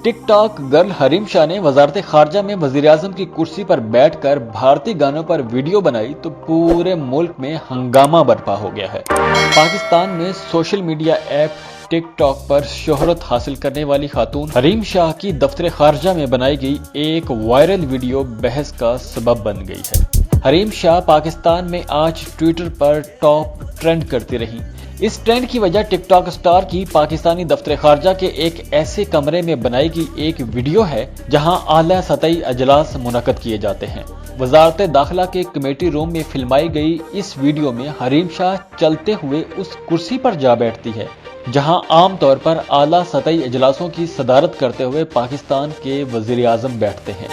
Tick tock girl Hareem Shah ने वजारत खारजा में वजीर आजम की कुर्सी पर बैठकर भारतीय गानों पर वीडियो बनाई तो पूरे मुल्क में हंगामा बर्पा हो गया है। पाकिस्तान में social media app tick tock पर शोहरत हासिल करने वाली खातून हरीम शाह की दफ्तर खारजा में बनाई गई एक वायरल वीडियो बहस का सबब बन गई है। हरीम शाह पाकिस्तान में आज ट्विटर पर टॉप ट्रेंड करती रही। इस ट्रेंड की वजह टिकटॉक स्टार की पाकिस्तानी दफ्तर खारजा के एक ऐसे कमरे में बनाई गई एक वीडियो है जहां आला सतही अजलास मुनक्कद किए जाते हैं। वजारत दाखिला के कमेटी रूम में फिल्माई गई इस वीडियो में हरीम शाह चलते हुए उस कुर्सी पर जा बैठती है जहां आम तौर पर आला सतही अजलासों की सदारत करते हुए पाकिस्तान के वजीर आजम बैठते हैं।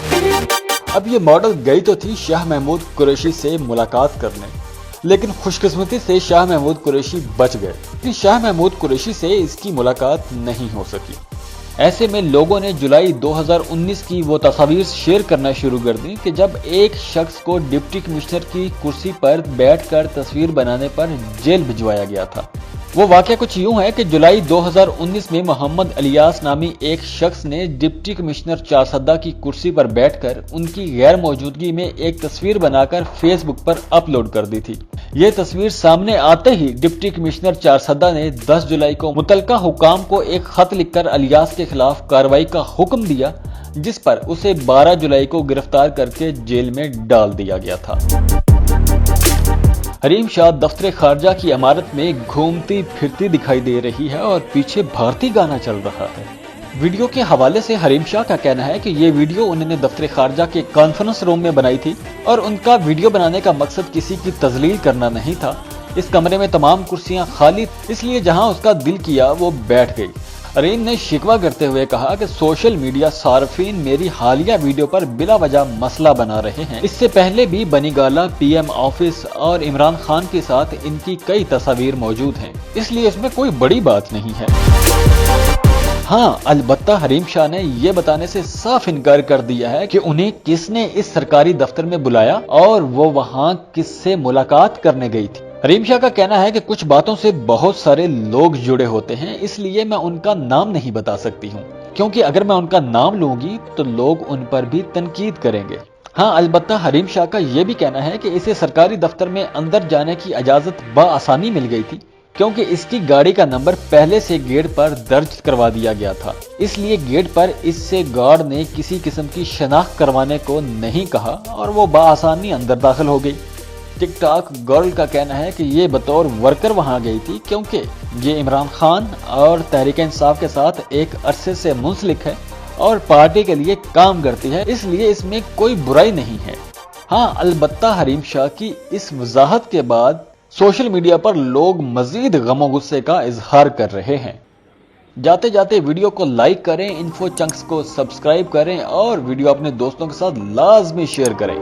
अब ये मॉडल गई तो थी शाह महमूद कुरैशी से मुलाकात करने, लेकिन खुशकिस्मती से शाह महमूद कुरैशी बच गए। शाह महमूद कुरैशी से इसकी मुलाकात नहीं हो सकी। ऐसे में लोगों ने जुलाई 2019 की वो तस्वीर शेयर करना शुरू कर दी कि जब एक शख्स को डिप्टी कमिश्नर की कुर्सी पर बैठकर तस्वीर बनाने पर जेल भिजवाया गया था। वो वाकया कुछ यूं है कि जुलाई 2019 में मोहम्मद अलियास नामी एक शख्स ने डिप्टी कमिश्नर चारसद्दा की कुर्सी पर बैठकर उनकी गैर मौजूदगी में एक तस्वीर बनाकर फेसबुक पर अपलोड कर दी थी। ये तस्वीर सामने आते ही डिप्टी कमिश्नर चारसद्दा ने 10 जुलाई को मुतलका हुकाम को एक खत लिखकर अलियास के खिलाफ कार्रवाई का हुक्म दिया, जिस पर उसे 12 जुलाई को गिरफ्तार करके जेल में डाल दिया गया था। हरीम शाह दफ्तर खारजा की इमारत में घूमती फिरती दिखाई दे रही है और पीछे भारतीय गाना चल रहा है। वीडियो के हवाले से हरीम शाह का कहना है कि ये वीडियो उन्होंने दफ्तर खारजा के कॉन्फ्रेंस रूम में बनाई थी और उनका वीडियो बनाने का मकसद किसी की तजलील करना नहीं था। इस कमरे में तमाम कुर्सियां खाली, इसलिए जहां उसका दिल किया वो बैठ गई। हरीम ने शिकवा करते हुए कहा कि सोशल मीडिया सार्फिन मेरी हालिया वीडियो पर बिला वजह मसला बना रहे हैं। इससे पहले भी बनी गाला, पीएम ऑफिस और इमरान खान के साथ इनकी कई तस्वीर मौजूद हैं, इसलिए इसमें कोई बड़ी बात नहीं है। हाँ, अलबत्ता हरीम शाह ने यह बताने से साफ इनकार कर दिया है कि उन्हें किसने इस सरकारी दफ्तर में बुलाया और वो वहां किससे मुलाकात करने गई थी। हरीम शाह का कहना है कि कुछ बातों से बहुत सारे लोग जुड़े होते हैं, इसलिए मैं उनका नाम नहीं बता सकती हूँ, क्योंकि अगर मैं उनका नाम लूंगी तो लोग उन पर भी तनकीद करेंगे। हाँ, अलबत्ता हरीम शाह का यह भी कहना है कि इसे सरकारी दफ्तर में अंदर जाने की इजाजत बआसानी मिल गई थी, क्योंकि इसकी गाड़ी का नंबर पहले से गेट पर दर्ज करवा दिया गया था। इसलिए गेट पर इससे गार्ड ने किसी किस्म की शनाख्त करवाने को नहीं कहा और वो बआसानी अंदर दाखिल हो गई। टिकटॉक गर्ल का कहना है कि ये बतौर वर्कर वहां गई थी, क्योंकि ये इमरान खान और तहरीक इंसाफ के साथ एक अरसे से मुंसलिक है और पार्टी के लिए काम करती है, इसलिए इसमें कोई बुराई नहीं है। हाँ, अलबत्ता हरीम शाह की इस वजाहत के बाद सोशल मीडिया पर लोग मजीद गमो गुस्से का इजहार कर रहे हैं। जाते जाते वीडियो को लाइक करें, इन्फो चंक्स को सब्सक्राइब करें और वीडियो अपने दोस्तों के साथ लाजमी शेयर करें।